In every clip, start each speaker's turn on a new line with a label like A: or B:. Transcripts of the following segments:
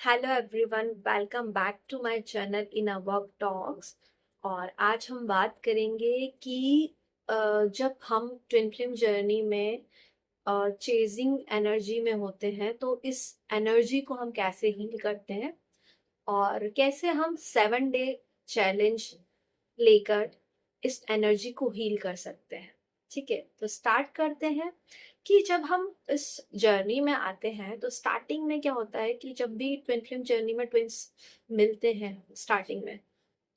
A: Hello everyone, welcome back to my channel in a work talks. और आज हम बात करेंगे कि जब हम ट्विन फ्लेम जर्नी में चेजिंग एनर्जी में होते हैं तो इस एनर्जी को हम कैसे हील करते हैं और कैसे हम 7 डे चैलेंज लेकर इस एनर्जी को हील कर सकते हैं। ठीक है, तो स्टार्ट करते हैं कि जब हम इस जर्नी में आते हैं तो स्टार्टिंग में क्या होता है कि जब भी ट्विन फ्लेम जर्नी में ट्विंस मिलते हैं स्टार्टिंग में,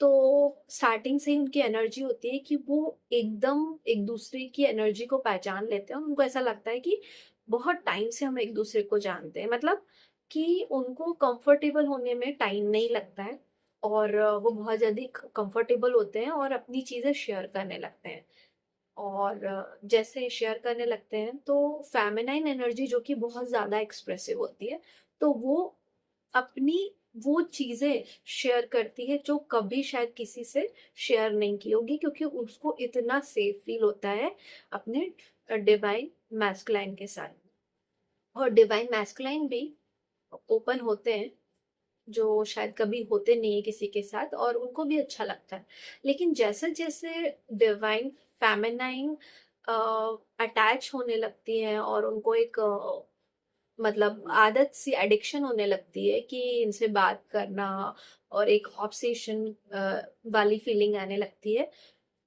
A: तो स्टार्टिंग से ही उनकी एनर्जी होती है कि वो एकदम एक दूसरे की एनर्जी को पहचान लेते हैं। उनको ऐसा लगता है कि बहुत टाइम से हम एक दूसरे को जानते हैं, मतलब कि उनको कंफर्टेबल होने में टाइम नहीं लगता है। और वो बहुत जल्दी कंफर्टेबल होते हैं और अपनी चीज़ें शेयर करने लगते हैं। और जैसे शेयर करने लगते हैं तो फेमिनाइन एनर्जी जो कि बहुत ज़्यादा एक्सप्रेसिव होती है, तो वो अपनी वो चीज़ें शेयर करती है जो कभी शायद किसी से शेयर नहीं की होगी, क्योंकि उसको इतना सेफ फील होता है अपने डिवाइन मैस्कुलाइन के साथ। और डिवाइन मैस्कुलाइन भी ओपन होते हैं, जो शायद कभी होते नहीं है किसी के साथ, और उनको भी अच्छा लगता है। लेकिन जैसे जैसे डिवाइन फेमिनाइन अटैच होने लगती है और उनको एक मतलब आदत सी एडिक्शन होने लगती है कि इनसे बात करना, और एक ऑब्सेशन वाली फीलिंग आने लगती है,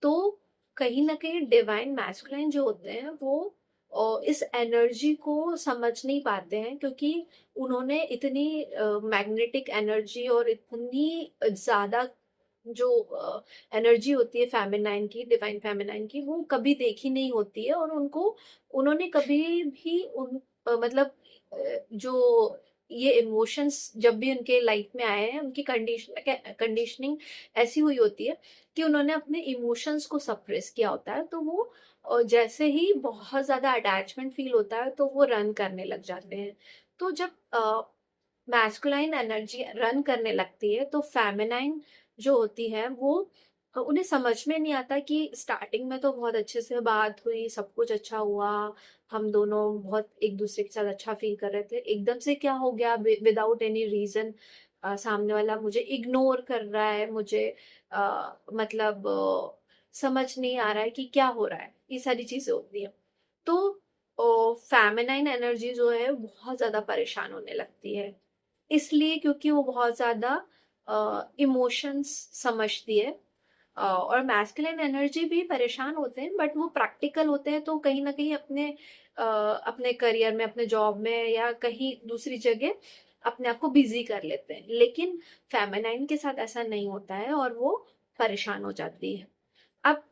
A: तो कहीं ना कहीं डिवाइन मैस्कुलाइन जो होते हैं वो इस एनर्जी को समझ नहीं पाते हैं, क्योंकि उन्होंने इतनी मैग्नेटिक एनर्जी और इतनी ज्यादा जो एनर्जी होती है फेमिनाइन की, डिवाइन फेमिनाइन की, वो कभी देखी नहीं होती है। और उनको उन्होंने कभी भी मतलब जो ये इमोशंस जब भी उनके लाइफ में आए हैं, उनकी कंडीशनिंग ऐसी हुई होती है कि उन्होंने अपने इमोशंस को सप्रेस किया होता है। तो वो जैसे ही बहुत ज्यादा अटैचमेंट फील होता है तो वो रन करने लग जाते हैं। तो जब मैस्कुलाइन एनर्जी रन करने लगती है तो फेमिनाइन जो होती है वो उन्हें समझ में नहीं आता कि स्टार्टिंग में तो बहुत अच्छे से बात हुई, सब कुछ अच्छा हुआ, हम दोनों बहुत एक दूसरे के साथ अच्छा फील कर रहे थे, एकदम से क्या हो गया विदाउट एनी रीजन सामने वाला मुझे इग्नोर कर रहा है, मुझे मतलब समझ नहीं आ रहा है कि क्या हो रहा है। ये सारी चीजें होती है। तो फेमिनाइन एनर्जी जो है बहुत ज्यादा परेशान होने लगती है, इसलिए क्योंकि वो बहुत ज्यादा इमोशंस समझती है। और मैस्कुलिन एनर्जी भी परेशान होते हैं, बट वो प्रैक्टिकल होते हैं, तो कहीं ना कहीं अपने करियर में, अपने जॉब में या कहीं दूसरी जगह अपने आप को बिजी कर लेते हैं। लेकिन फेमिनाइन के साथ ऐसा नहीं होता है और वो परेशान हो जाती है। अब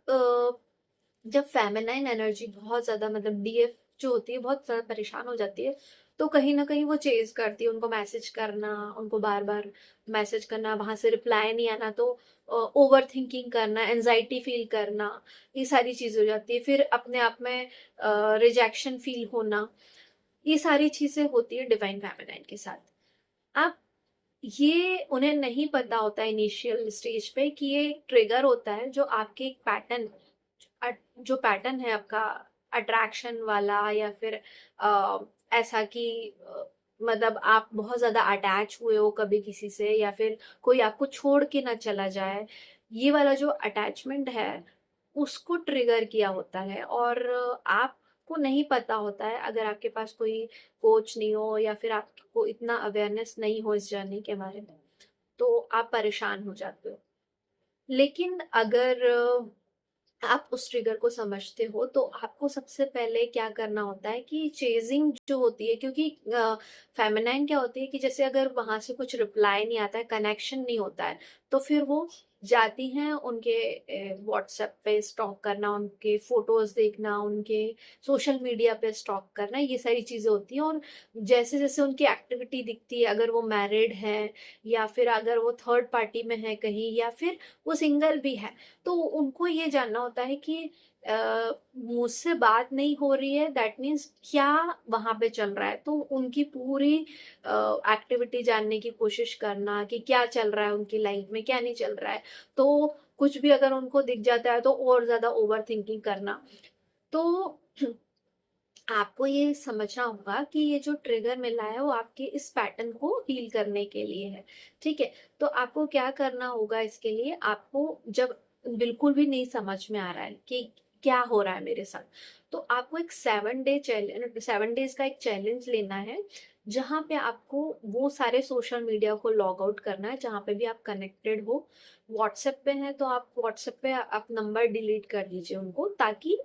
A: जब फेमिनाइन एनर्जी बहुत ज्यादा, मतलब डीएफ जो होती है, बहुत ज्यादा परेशान हो जाती है, तो कहीं ना कहीं वो चेज करती है, उनको मैसेज करना, उनको बार बार मैसेज करना, वहां से रिप्लाई नहीं आना, तो ओवर थिंकिंग करना, एनजाइटी फील करना, ये सारी चीजें हो जाती है। फिर अपने आप में रिजेक्शन फील होना, ये सारी चीजें होती है डिवाइन फेमिनाइन के साथ। अब ये उन्हें नहीं पता होता इनिशियल स्टेज पे कि ये ट्रिगर होता है, जो आपके एक पैटर्न, जो पैटर्न है आपका अट्रैक्शन वाला, या फिर ऐसा कि मतलब आप बहुत ज्यादा अटैच हुए हो कभी किसी से, या फिर कोई आपको छोड़ के ना चला जाए, ये वाला जो अटैचमेंट है उसको ट्रिगर किया होता है। और आपको नहीं पता होता है, अगर आपके पास कोई कोच नहीं हो या फिर आपको इतना अवेयरनेस नहीं हो इस जर्नी के बारे में, तो आप परेशान हो जाते हो। लेकिन अगर आप उस ट्रिगर को समझते हो तो आपको सबसे पहले क्या करना होता है कि चेजिंग जो होती है, क्योंकि फेमिनाइन क्या होती है कि जैसे अगर वहां से कुछ रिप्लाई नहीं आता है, कनेक्शन नहीं होता है, तो फिर वो जाती हैं उनके व्हाट्सएप पे स्टॉक करना, उनके फोटोज देखना, उनके सोशल मीडिया पे स्टॉक करना, ये सारी चीजें होती हैं। और जैसे जैसे उनकी एक्टिविटी दिखती है, अगर वो मैरिड है या फिर अगर वो थर्ड पार्टी में है कहीं, या फिर वो सिंगल भी है, तो उनको ये जानना होता है कि मुझसे बात नहीं हो रही है, दैट मीन्स क्या वहां पे चल रहा है। तो उनकी पूरी एक्टिविटी जानने की कोशिश करना कि क्या चल रहा है उनकी लाइफ में, क्या नहीं चल रहा है। तो कुछ भी अगर उनको दिख जाता है तो और ज्यादा ओवर थिंकिंग करना। तो आपको ये समझना होगा कि ये जो ट्रिगर मिला है वो आपके इस पैटर्न को हील करने के लिए है। ठीक है, तो आपको क्या करना होगा इसके लिए, आपको जब बिल्कुल भी नहीं समझ में आ रहा है कि क्या हो रहा है मेरे साथ, तो आपको एक 7 डे चैलेंज, 7 डेज का एक चैलेंज लेना है, जहाँ पे आपको वो सारे सोशल मीडिया को लॉग आउट करना है जहाँ पे भी आप कनेक्टेड हो। व्हाट्सएप पे है तो आप व्हाट्सएप पे आप नंबर डिलीट कर दीजिए उनको, ताकि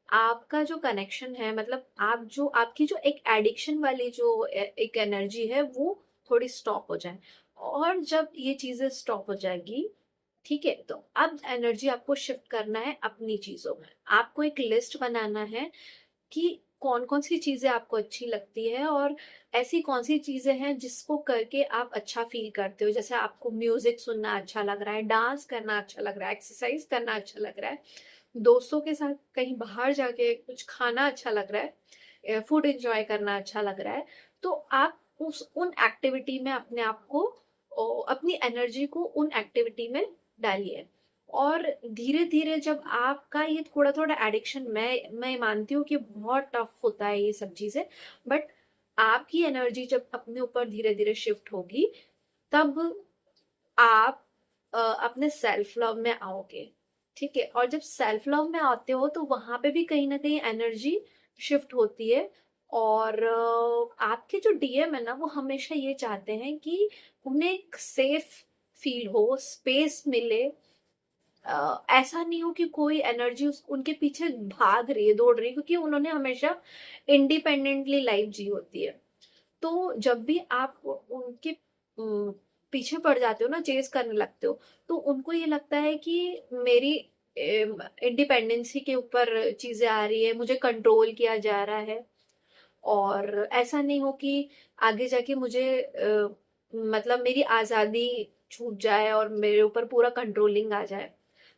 A: आपका जो कनेक्शन है, मतलब आप जो आपकी जो एक एडिक्शन वाली जो एक एनर्जी है वो थोड़ी स्टॉप हो जाए। और जब ये चीजें स्टॉप हो जाएगी, ठीक है, तो अब एनर्जी आपको शिफ्ट करना है अपनी चीजों में। आपको एक लिस्ट बनाना है कि कौन कौन सी चीजें आपको अच्छी लगती है, और ऐसी कौन सी चीजें हैं जिसको करके आप अच्छा फील करते हो। जैसे आपको म्यूजिक सुनना अच्छा लग रहा है, डांस करना अच्छा लग रहा है, एक्सरसाइज करना अच्छा लग रहा है, दोस्तों के साथ कहीं बाहर जाके कुछ खाना अच्छा लग रहा है, फूड एंजॉय करना अच्छा लग रहा है, तो आप उस उन एक्टिविटी में अपने आप को, अपनी एनर्जी को उन एक्टिविटी में डालिए। और धीरे धीरे जब आपका ये थोड़ा थोड़ा एडिक्शन, मैं मानती हूँ कि बहुत टफ होता है ये सब चीजें, बट आपकी एनर्जी जब अपने ऊपर धीरे धीरे शिफ्ट होगी, तब आप अपने सेल्फ लव में आओगे। ठीक है, और जब सेल्फ लव में आते हो तो वहां पे भी कहीं ना कहीं एनर्जी शिफ्ट होती है। और आपके जो डीएम है ना, वो हमेशा ये चाहते हैं कि उन्हें एक सेफ फील हो, स्पेस मिले। ऐसा नहीं हो कि कोई एनर्जी उनके पीछे भाग रही है, दौड़ रही है, क्योंकि उन्होंने हमेशा इंडिपेंडेंटली लाइफ जी होती है। तो जब भी आप उनके पीछे पड़ जाते हो ना, चेस करने लगते हो, तो उनको ये लगता है कि मेरी इंडिपेंडेंसी के ऊपर चीजें आ रही है, मुझे कंट्रोल किया जा रहा है। और ऐसा नहीं हो कि आगे जाके मुझे मतलब मेरी आजादी छूट जाए और मेरे ऊपर पूरा कंट्रोलिंग आ जाए।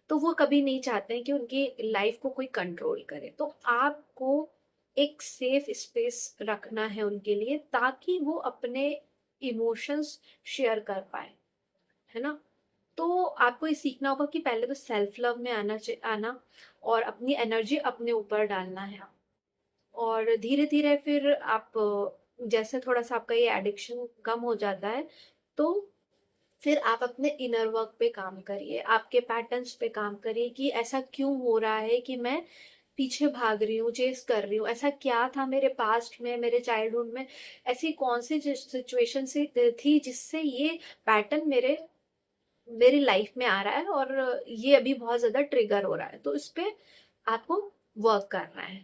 A: तो वो कभी नहीं चाहते हैं कि उनकी लाइफ को कोई कंट्रोल करे। तो आपको एक सेफ स्पेस रखना है उनके लिए, ताकि वो अपने इमोशंस शेयर कर पाए, है ना। तो आपको ये सीखना होगा कि पहले तो सेल्फ लव में आना और अपनी एनर्जी अपने ऊपर डालना है। और धीरे धीरे फिर आप जैसे थोड़ा सा आपका ये एडिक्शन कम हो जाता है, तो फिर आप अपने इनर वर्क पे काम करिए, आपके पैटर्न्स पे काम करिए कि ऐसा क्यों हो रहा है कि मैं पीछे भाग रही हूँ, चेस कर रही हूँ। ऐसा क्या था मेरे पास्ट में, मेरे चाइल्डहुड में, ऐसी कौन सी सिचुएशन से थी जिससे ये पैटर्न मेरी लाइफ में आ रहा है, और ये अभी बहुत ज्यादा ट्रिगर हो रहा है, तो इस पे आपको वर्क करना है।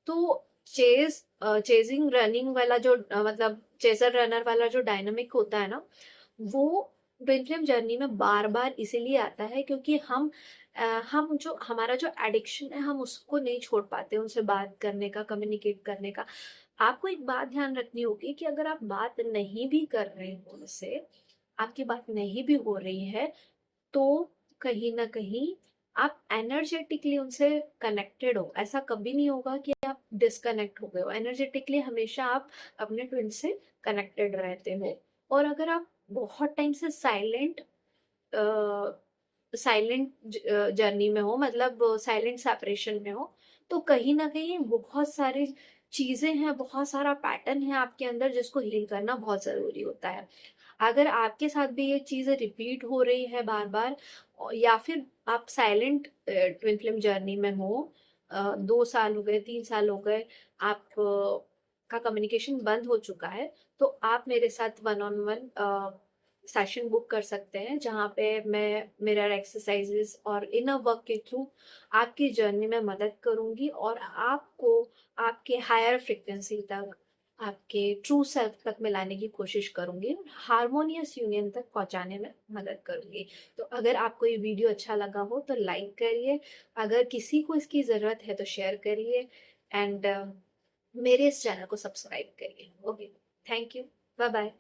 A: तो चेजिंग रनिंग वाला जो मतलब चेजर रनर वाला जो डायनामिक होता है ना, वो ट्विन फ्लेम जर्नी में बार बार इसीलिए आता है क्योंकि हम जो हमारा जो एडिक्शन है, हम उसको नहीं छोड़ पाते, उनसे बात करने का, कम्युनिकेट करने का। आपको एक बात ध्यान रखनी होगी कि अगर आप बात नहीं भी कर रहे हो उनसे, आपकी बात नहीं भी हो रही है, तो कहीं ना कहीं आप एनर्जेटिकली उनसे कनेक्टेड हो। ऐसा कभी नहीं होगा कि आप डिस्कनेक्ट हो गए हो, एनर्जेटिकली हमेशा आप अपने ट्विन से कनेक्टेड रहते हो। और अगर आप बहुत टाइम से साइलेंट जर्नी में हो, मतलब साइलेंट सेपरेशन में हो, तो कहीं ना कहीं बहुत सारी चीजें हैं, बहुत सारा पैटर्न है आपके अंदर जिसको हील करना बहुत जरूरी होता है। अगर आपके साथ भी ये चीजें रिपीट हो रही है बार बार, या फिर आप साइलेंट ट्विन फ्लेम जर्नी में हो, 2 साल हो गए, 3 साल हो गए, आप का कम्युनिकेशन बंद हो चुका है, तो आप मेरे साथ 1-on-1 सेशन बुक कर सकते हैं, जहाँ पे मैं मिरर एक्सरसाइजेस और इनर वर्क के थ्रू आपकी जर्नी में मदद करूंगी, और आपको आपके हायर फ्रिक्वेंसी तक, आपके ट्रू सेल्फ तक मिलाने की कोशिश करूंगी, हारमोनियस यूनियन तक पहुंचाने में मदद करूंगी। तो अगर आपको ये वीडियो अच्छा लगा हो तो लाइक करिए, अगर किसी को इसकी ज़रूरत है तो शेयर करिए, एंड मेरे इस चैनल को सब्सक्राइब करिए। Okay, thank you, bye bye.